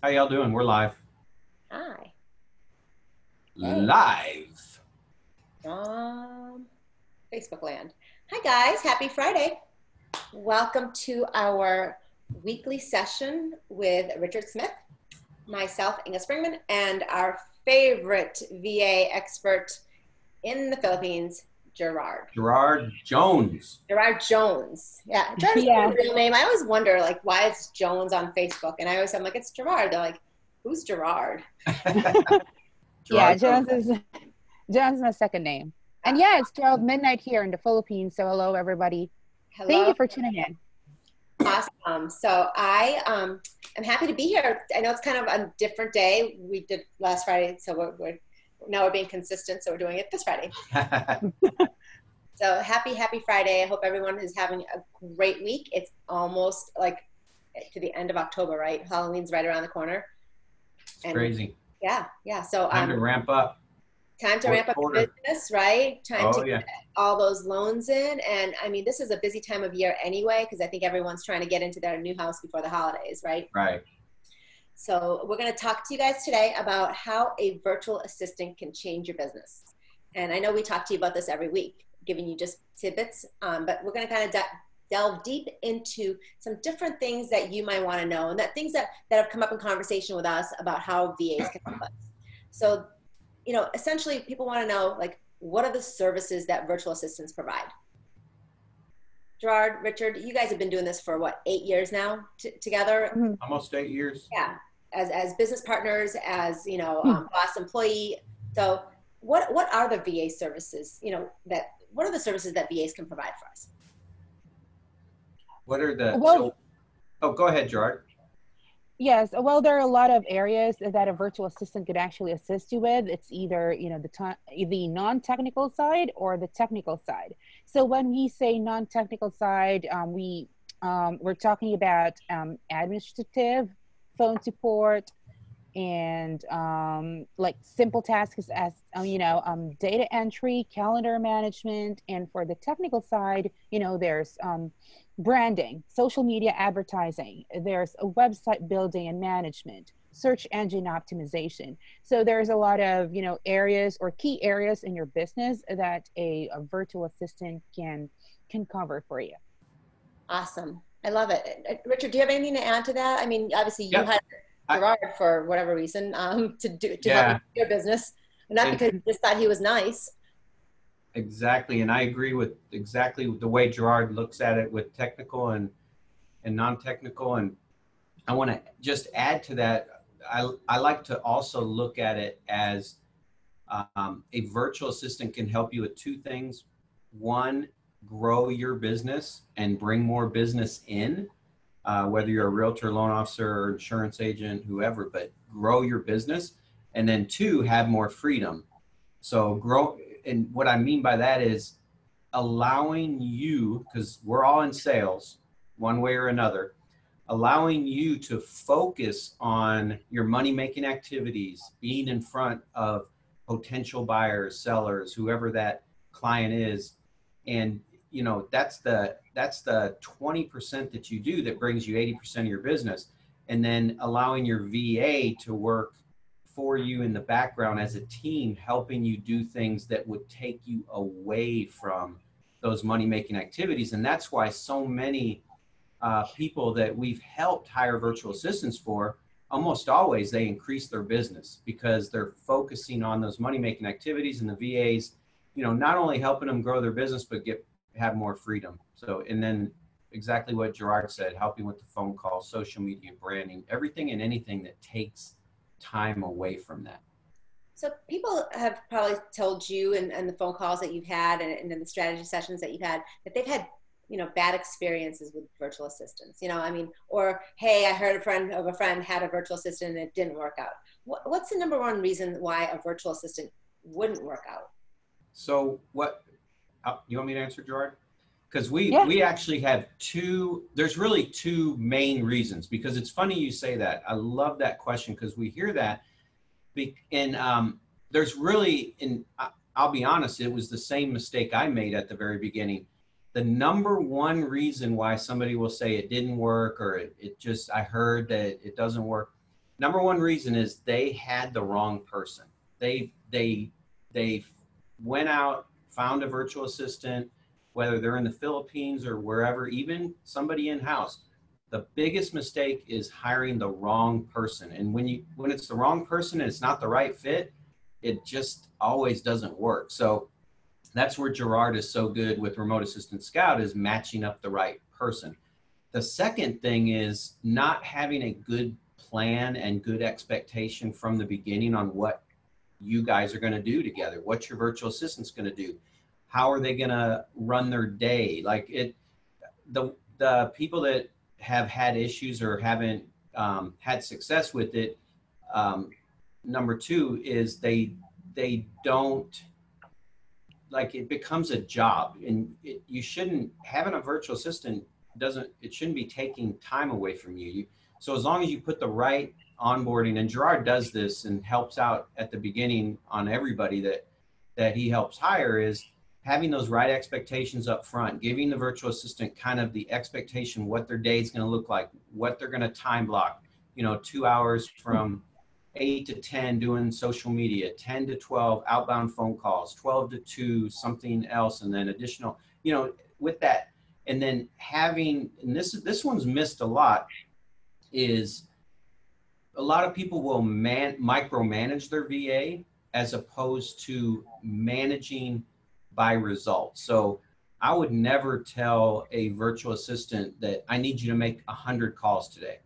How y'all doing? We're live. Hi. Hey, Live. from Facebook land. Hi, guys. Happy Friday. Welcome to our weekly session with Richard Smith, myself, Inga Springman, and our favorite VA expert in the Philippines, Gerard. Gerard Jones. Gerard Jones. Yeah, Gerard is Yeah, a real name. I always wonder, like, why is Jones on Facebook? And I'm like, it's Gerard. They're like, who's Gerard? yeah. Gerard Jones. Jones is my second name. And Uh, yeah, it's 12 midnight here in the Philippines. So hello everybody. Thank hello. you for tuning in. Awesome. So I am happy to be here. I know it's kind of a different day. We did last Friday, so now we're being consistent. So we're doing it this Friday. So happy Friday. I hope everyone is having a great week. It's almost like to the end of October, right? Halloween's right around the corner. It's And crazy. yeah. So Time to ramp up. time to Fourth ramp up the quarter. business, right? Time Oh to yeah. get all those loans in. And I mean, this is a busy time of year anyway, because I think everyone's trying to get into their new house before the holidays, right? Right. So we're going to talk to you guys today about how a virtual assistant can change your business. And I know we talk to you about this every week, giving you just tidbits, but we're going to kind of delve deep into some different things that you might want to know, and that things that have come up in conversation with us about how VAs can help us. So, essentially people want to know, like, what are the services that virtual assistants provide? Gerard, Richard, you guys have been doing this for what, 8 years now together? Mhm. Almost 8 years. Yeah, as business partners, as Hmm. boss employee. So what are the VA services, what are the services that VAs can provide for us? What are the Well, oh, go ahead, Gerard. yes. Well, there are a lot of areas that a virtual assistant could actually assist you with. It's either, the non-technical side or the technical side. So when we say non-technical side, we're talking about administrative, phone support, and like simple tasks as data entry, calendar management. And for the technical side, there's branding, social media advertising, there's a website building and management, search engine optimization. So there's a lot of areas or key areas in your business that a virtual assistant can cover for you. Awesome. I love it. Richard, do you have anything to add to that? I mean, obviously you Yep. had I, Gerard for whatever reason, to help you yeah. with your business, not And because you just thought he was nice. exactly. And I agree with exactly the way Gerard looks at it with technical and non-technical. And I want to just add to that. I like to also look at it as a virtual assistant can help you with two things. One, grow your business and bring more business in, whether you're a realtor, loan officer, or insurance agent, whoever, but grow your business. And then two, have more freedom. So grow. And what I mean by that is allowing you, because we're all in sales one way or another, allowing you to focus on your money making activities, being in front of potential buyers, sellers, whoever that client is. And that's the 20% that you do that brings you 80% of your business. And then allowing your VA to work for you in the background as a team, helping you do things that would take you away from those money making activities. And that's why so many people that we've helped hire virtual assistants for, almost always they increase their business because they're focusing on those money making activities, and the VAs, not only helping them grow their business, but have more freedom. So, and then exactly what Gerard said, helping with the phone call, social media, branding, everything and anything that takes time away from that. So people have probably told you, and the phone calls that you've had, and in the strategy sessions that you've had, that they've had, bad experiences with virtual assistants. I mean, or hey, I heard a friend of a friend had a virtual assistant and it didn't work out. What's the number one reason why a virtual assistant wouldn't work out? So what, you want me to answer, Gerard? Because Yeah. we actually have there's really two main reasons, because it's funny you say that. I love that question because we hear that. And there's really, and I'll be honest, it was the same mistake I made at the very beginning. The number one reason why somebody will say it didn't work, or it just, I heard that it doesn't work, Number one reason is they had the wrong person. They went out, found a virtual assistant, whether they're in the Philippines or wherever, even somebody in-house. The biggest mistake is hiring the wrong person. And when it's the wrong person and it's not the right fit, it just always doesn't work. So that's where Gerard is so good with Remote Assistant Scout, is matching up the right person. The second thing is not having a good plan and good expectation from the beginning on what you guys are going to do together. What your virtual assistant's going to do. How are they going to run their day? Like the people that have had issues or haven't had success with it, number two is they don't, like, it becomes a job, and you shouldn't, having a virtual assistant it shouldn't be taking time away from you. So as long as you put the right onboarding, and Gerard does this and helps out at the beginning on everybody that he helps hire, is having those right expectations up front, giving the virtual assistant kind of the expectation, what their day is going to look like, what they're going to time block, 2 hours from 8 to 10 doing social media, 10 to 12 outbound phone calls, 12 to 2 something else, and then additional, with that. And then having, and this one's missed a lot, is a lot of people will micromanage their VA as opposed to managing by results. So I would never tell a virtual assistant that I need you to make 100 calls today.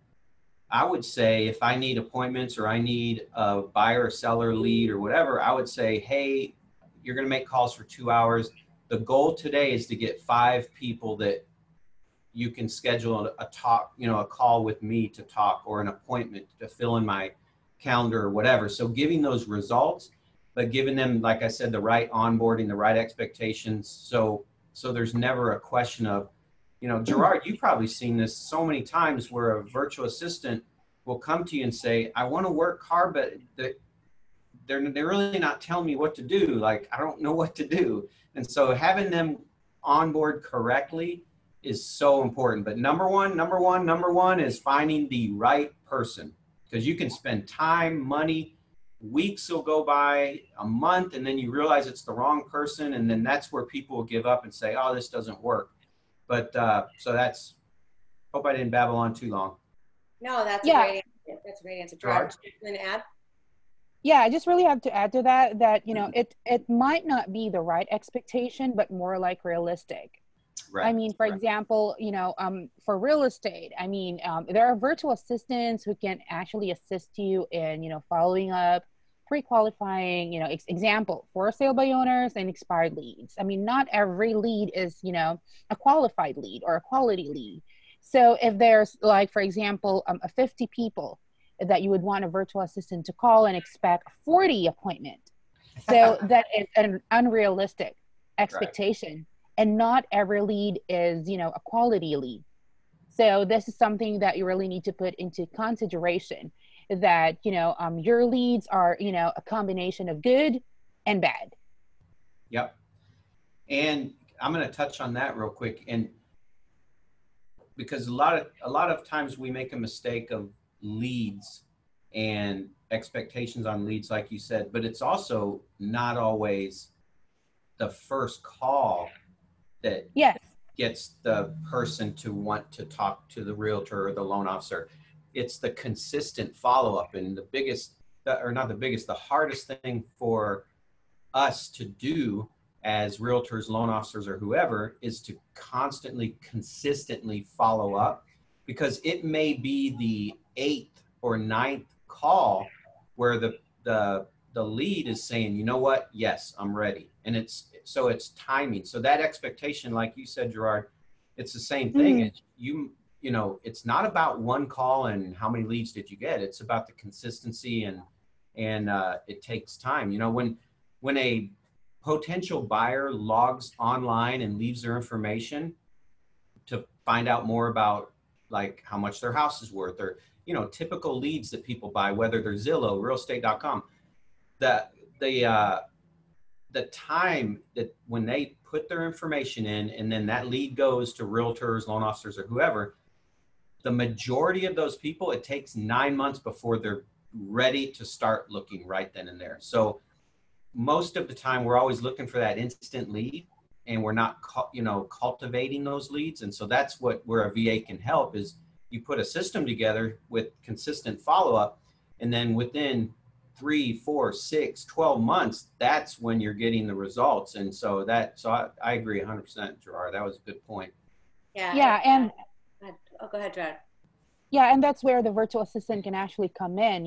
I would say, if I need appointments or I need a buyer or seller lead or whatever, I would say, hey, you're going to make calls for 2 hours. The goal today is to get 5 people that you can schedule a talk, a call with me to talk, or an appointment to fill in my calendar or whatever. So giving those results, but giving them, like I said, the right onboarding, the right expectations. So there's never a question of, Gerard, you've probably seen this so many times where a virtual assistant will come to you and say, I want to work hard, but they're really not telling me what to do. Like, I don't know what to do. And so having them onboard correctly is so important. But number one is finding the right person, because you can spend time, money, weeks will go by, a month, and then you realize it's the wrong person. And then that's where people will give up and say, oh, this doesn't work. But so that's, hope I didn't babble on too long. No, that's a great answer. That's a great answer. Gerard, anything to add? Yeah, I just really have to add to that, it might not be the right expectation, but more like realistic. Right. I mean, for example, for real estate, there are virtual assistants who can actually assist you in, following up, pre-qualifying, example, for sale by owners and expired leads. Not every lead is, a qualified lead or a quality lead. So if there's, like, for example, 50 people that you would want a virtual assistant to call and expect 40 appointment. So that is an unrealistic expectation. Right. And not every lead is, a quality lead. So this is something that you really need to put into consideration, that, your leads are, a combination of good and bad. Yep. And I'm going to touch on that real quick. And because a lot of times we make a mistake of leads and expectations on leads, like you said, but it's also not always the first call that gets the person to want to talk to the realtor or the loan officer. It's the consistent follow-up. And the hardest thing for us to do as realtors, loan officers, or whoever, is to consistently follow up, because it may be the 8th or 9th call where the lead is saying, you know what, yes, I'm ready. And it's timing. So that expectation, like you said, Gerard, it's the same thing. It's it's not about one call and how many leads did you get. It's about the consistency, and it takes time. When a potential buyer logs online and leaves their information to find out more about, like, how much their house is worth, or typical leads that people buy, whether they're Zillow, realestate.com, the time that when they put their information in and then that lead goes to realtors, loan officers, or whoever, the majority of those people, it takes 9 months before they're ready to start looking right then and there. So most of the time we're always looking for that instant lead, and we're not, cultivating those leads. And so that's where a VA can help, is you put a system together with consistent follow-up, and then within 3, 4, 6, 12 months, that's when you're getting the results. And so I agree 100%, Gerard. That was a good point. Yeah. And oh, go ahead, Gerard. yeah, and that's where the virtual assistant can actually come in,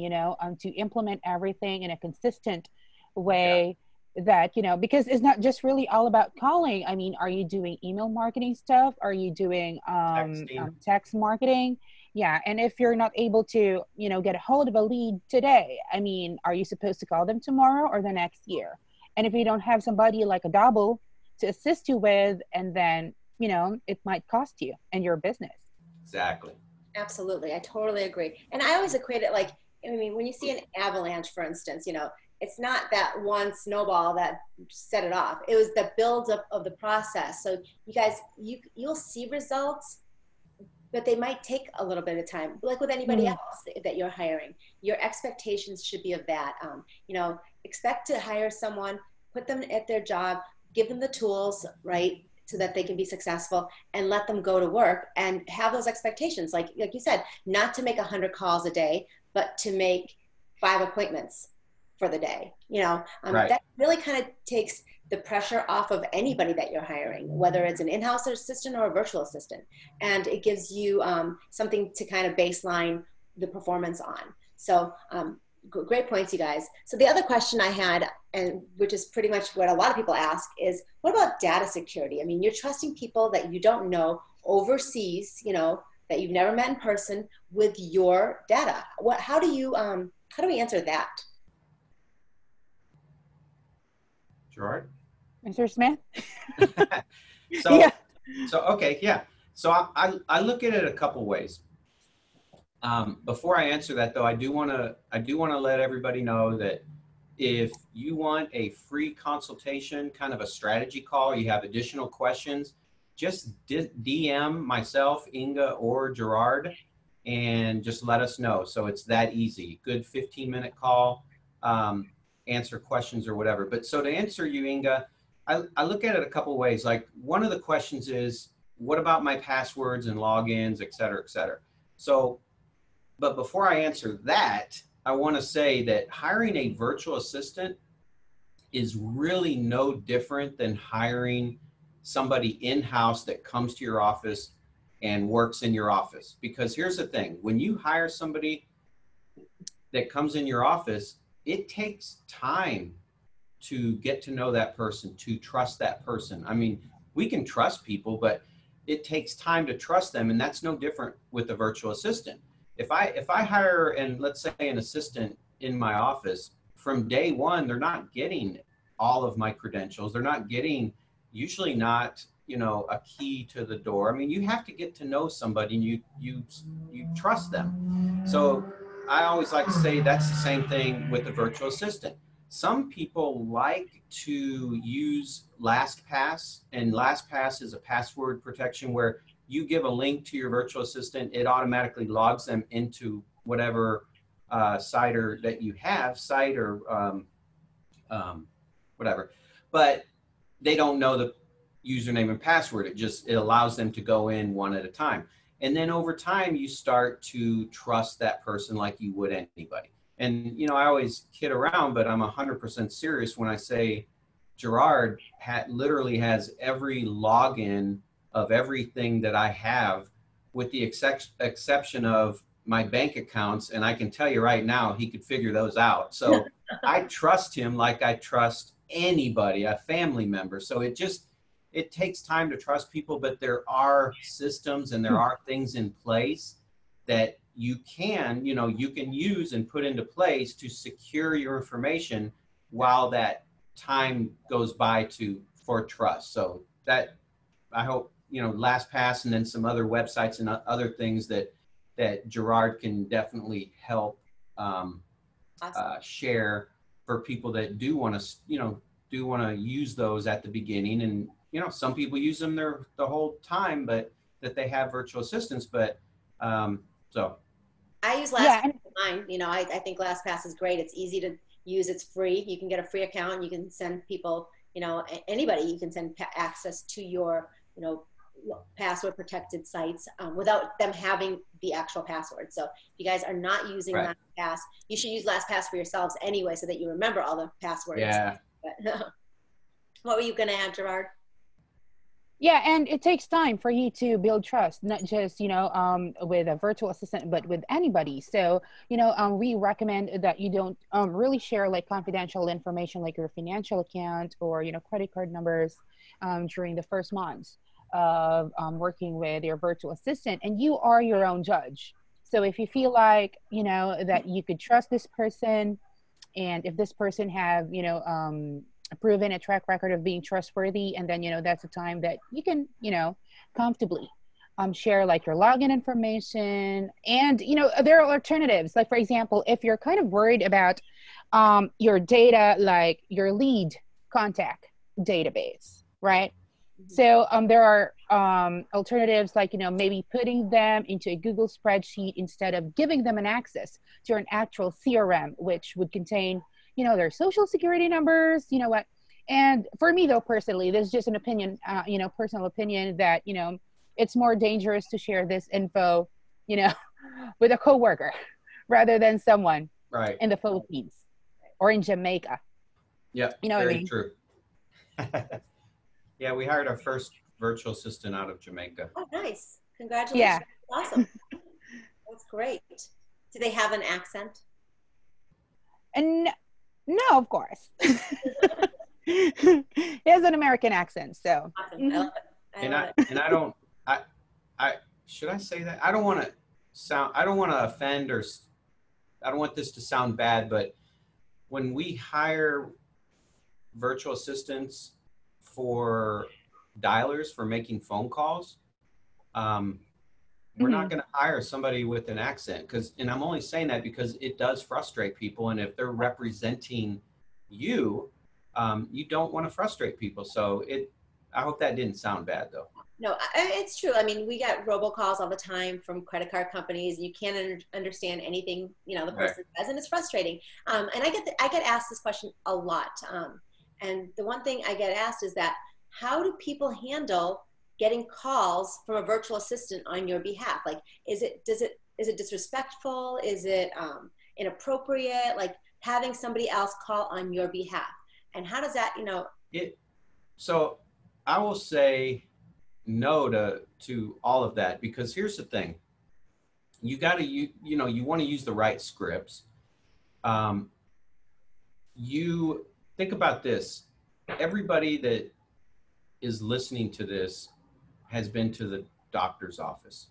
to implement everything in a consistent way. That, because it's not just really all about calling. I mean, are you doing email marketing stuff? Are you doing text marketing? Yeah. And if you're not able to, get a hold of a lead today, I mean, are you supposed to call them tomorrow or the next year? And if you don't have somebody like a double to assist you with, and then, it might cost you and your business. Exactly. Absolutely. I totally agree. And I always equate it like, I mean, when you see an avalanche, for instance, it's not that one snowball that set it off. It was the buildup of the process. So you guys, you'll see results, but they might take a little bit of time. Like with anybody else that you're hiring, your expectations should be of that. Expect to hire someone, put them at their job, give them the tools, right, so that they can be successful, and let them go to work and have those expectations. Like you said, not to make 100 calls a day, but to make 5 appointments for the day. Right. That really kind of takes the pressure off of anybody that you're hiring, whether it's an in-house assistant or a virtual assistant. And it gives you something to kind of baseline the performance on. So great points, you guys. So the other question I had, and which is pretty much what a lot of people ask, is what about data security? I mean, you're trusting people that you don't know overseas, that you've never met in person, with your data. How do we answer that? Gerard? Mr. Smith? So I look at it a couple ways. Before I answer that, though, I do want to let everybody know that if you want a free consultation, kind of a strategy call, you have additional questions, just DM myself, Inga, or Gerard, and just let us know. So it's that easy. Good 15-minute call, answer questions or whatever. But so to answer you, Inga, I look at it a couple ways. Like, one of the questions is, what about my passwords and logins, et cetera, et cetera. So, but before I answer that, I want to say that hiring a virtual assistant is really no different than hiring somebody in-house that comes to your office and works in your office. Because here's the thing, when you hire somebody that comes in your office, it takes time to get to know that person, to trust that person. I mean, we can trust people, but it takes time to trust them. And that's no different with a virtual assistant. If I hire, and let's say, an assistant in my office, from day one, they're not getting all of my credentials. They're not getting, usually not, a key to the door. I mean, you have to get to know somebody, and you trust them. So I always like to say that's the same thing with the virtual assistant. Some people like to use Lastpass, and Lastpass is a password protection where you give a link to your virtual assistant, it automatically logs them into whatever site or whatever, but they don't know the username and password. It allows them to go in one at a time. And then over time, you start to trust that person like you would anybody. And, I always kid around, but I'm 100% serious when I say Gerard literally has every login of everything that I have, with the exception of my bank accounts. And I can tell you right now, he could figure those out. So I trust him like I trust anybody, a family member. So it takes time to trust people, but there are systems and there are things in place that you can use and put into place to secure your information while that time goes by for trust. So that, I hope, Lastpass, and then some other websites and other things that Gerard can definitely help share for people that do want to use those at the beginning. And some people use them the whole time, but that they have virtual assistants. But So I use Yeah, LastPass and for mine. You know, I think LastPass is great. It's easy to use. It's free. You can get a free account. You can send people, you know, anybody, you can send access to your, you know, password protected sites without them having the actual password. So if you guys are not using right. LastPass, you should use LastPass for yourselves anyway so that you remember all the passwords. Yeah. But what were you going to add, Gerard? yeah, and it takes time for you to build trust, not just, with a virtual assistant, but with anybody. So, we recommend that you don't really share like confidential information like your financial account or, credit card numbers during the first months of working with your virtual assistant. And you are your own judge. So if you feel like, that you could trust this person, and if this person have proven a track record of being trustworthy, and then that's a time that you can comfortably share like your login information. And there are alternatives, like for example, if you're kind of worried about your data, like your lead contact database, right? Mhm. So there are alternatives, like maybe putting them into a Google spreadsheet instead of giving them an access to an actual CRM, which would contain their social security numbers. You know what? And for me though, personally, this is just an opinion, personal opinion, that it's more dangerous to share this info, you know, with a coworker rather than someone Right. in the Philippines or in Jamaica. Yeah. You know what I Very mean? true. Yeah, we hired our first virtual assistant out of Jamaica. Oh, nice. Congratulations. Yeah. Awesome. That's great. Do they have an accent? And no, of course. He has an American accent, so. Awesome. I Mhm. love it. I And love I it. and I don't I should I say that? I don't want to offend I don't want this to sound bad, but when we hire virtual assistants for dialers for making phone calls, um, we're not Mhm. going to hire somebody with an accent, and I'm only saying that because it does frustrate people. And if they're representing you, you don't want to frustrate people. So I hope that didn't sound bad though. No, it's true. I mean, we get robocalls all the time from credit card companies. You can't understand anything, the Right. person says, and it's frustrating. And I get asked this question a lot. And the one thing I get asked is that how do people handle getting calls from a virtual assistant on your behalf? Like, is it disrespectful? Is it inappropriate? Like having somebody else call on your behalf? And how does that, It, so I will say no to all of that, because here's the thing. You got to, you want to use the right scripts. Um, you think about this. Everybody that is listening to this has been to the doctor's office,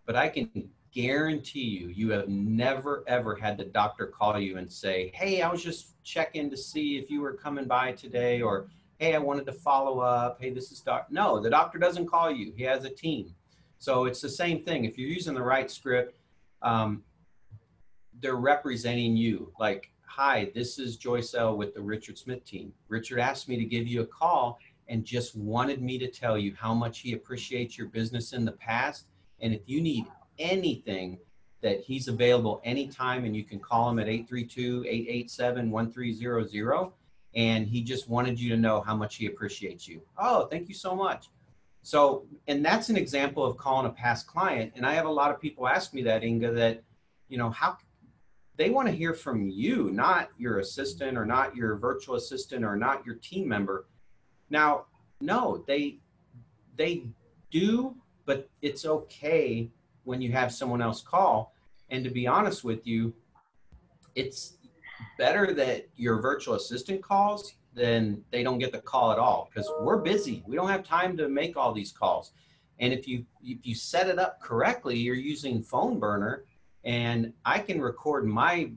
but I can guarantee you have never ever had the doctor call you and say, hey, I was just checking to see if you were coming by today, or hey, I wanted to follow up, hey, this is doc. No, the doctor doesn't call you. He has a team. So it's the same thing. If you're using the right script, um, they're representing you. Like, hi, this is Joyce L with the Richard Smith team. Richard asked me to give you a call and just wanted me to tell you how much he appreciates your business in the past. And if you need anything, that he's available anytime, and you can call him at 832-887-1300. And he just wanted you to know how much he appreciates you. Oh, thank you so much. So, and that's an example of calling a past client. And I have a lot of people ask me that, Inga, that, how they want to hear from you, not your assistant or not your virtual assistant or not your team member. Now, no, they do, but it's okay when you have someone else call. And to be honest with you, it's better that your virtual assistant calls than they don't get the call at all, because we're busy. We don't have time to make all these calls. And if you set it up correctly, you're using phone burner, and I can record my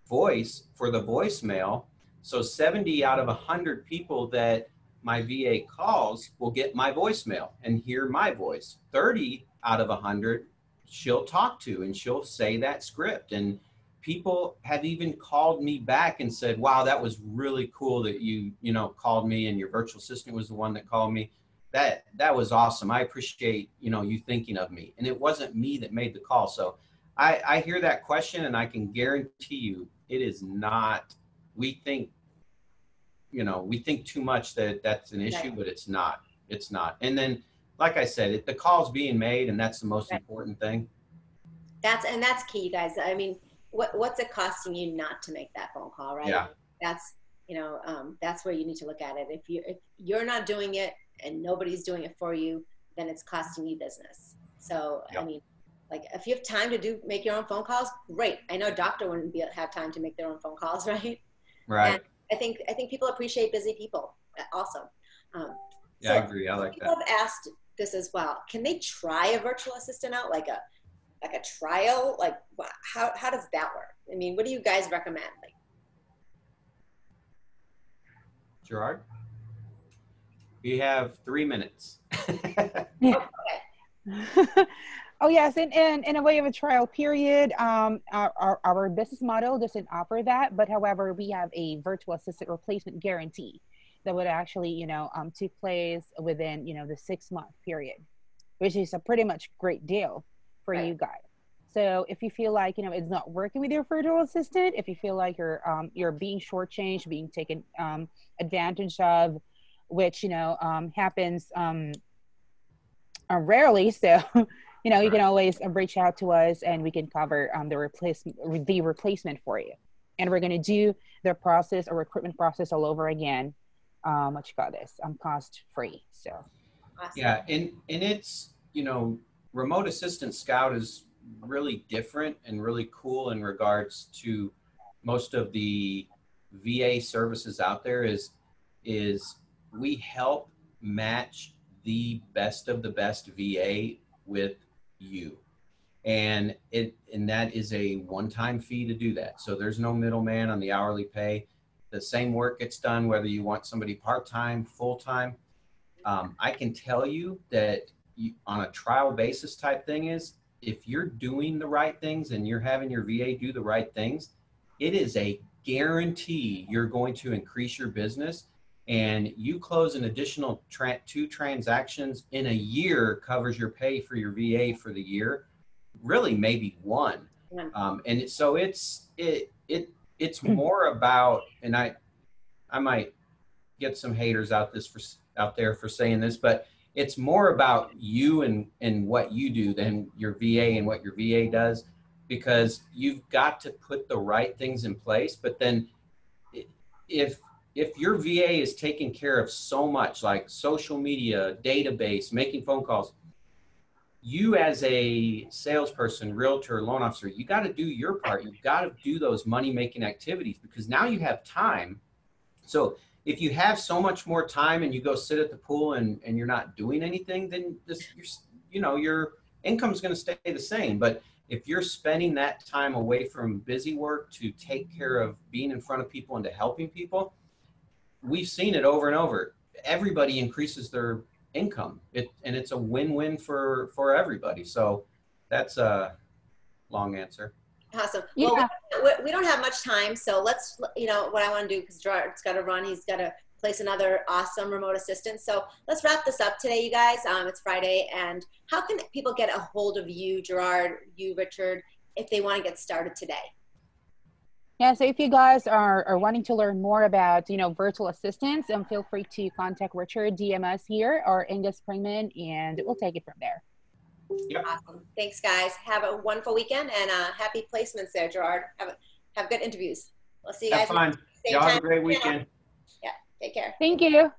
voice for the voicemail. So 70 out of 100 people that my VA calls will get my voicemail and hear my voice. 30 out of 100 she'll talk to, and she'll say that script. And people have even called me back and said, wow, that was really cool that you called me, and your virtual assistant was the one that called me. that was awesome. I appreciate, you know, you thinking of me. And it wasn't me that made the call. So I hear that question, and I can guarantee you it is not, we think, you know, we think too much that that's an issue, but it's not. It's not. And then, like I said, the call's being made, and that's the most important thing. That's key, you guys. I mean, what's it costing you not to make that phone call, right? Yeah. That's, you know, that's where you need to look at it. If you're not doing it and nobody's doing it for you, then it's costing you business. So, I mean, like, if you have time to make your own phone calls, great. I know a doctor wouldn't have time to make their own phone calls, right? Right. And I think people appreciate busy people also. Yeah, I agree. I like that. People have asked this as well. Can they try a virtual assistant out, like a trial? Like, how does that work? I mean, what do you guys recommend? Like, Gerard, we have 3 minutes. Yeah. Oh yes, and in a way of a trial period, our business model doesn't offer that, but however, we have a virtual assistant replacement guarantee that would actually, you know, take place within, you know, the 6-month period, which is a pretty much great deal for you guys. So if you feel like, you know, it's not working with your virtual assistant, if you feel like you're being shortchanged, being taken advantage of, which, you know, happens rarely, so you know, you can always reach out to us, and we can cover the replacement for you. And we're going to do the process or recruitment process all over again. What you call this? Cost free. So awesome. Yeah, and it's, you know, remote assistant scout is really different and really cool in regards to most of the VA services out there. Is we help match the best of the best VA with you, and that is a one-time fee to do that. So there's no middleman on the hourly pay. The same work gets done whether you want somebody part-time, full-time. I can tell you that on a trial basis type thing is, if you're doing the right things and you're having your VA do the right things, it is a guarantee you're going to increase your business. And you close an additional 2 transactions in a year covers your pay for your VA for the year, really maybe 1. And so it's more about, and I might get some haters out there for saying this, but it's more about you and what you do than your VA and what your VA does, because you've got to put the right things in place. But then if your VA is taking care of so much, like social media, database, making phone calls, you as a salesperson, realtor, loan officer, you got to do your part. You've got to do those money-making activities, because now you have time. So if you have so much more time and you go sit at the pool and you're not doing anything, then your income's going to stay the same. But if you're spending that time away from busy work to take care of being in front of people and to helping people, we've seen it over and over. Everybody increases their income, and it's a win-win for everybody. So that's a long answer. Awesome. Yeah. Well, we don't have much time, so let's, you know, what I want to do, because Gerard's got to run. He's got to place another awesome remote assistant. So let's wrap this up today, you guys. It's Friday, and how can people get a hold of you, Gerard, you, Richard, if they want to get started today? Yeah, so if you guys are wanting to learn more about, you know, virtual assistants, feel free to contact Richard, DM us here, or Angus Springman, and we'll take it from there. Yep. Awesome. Thanks, guys. Have a wonderful weekend, and happy placements there, Gerard. Have good interviews. We'll see you guys. Have fun. Y'all have a great weekend. Yeah, take care. Thank you.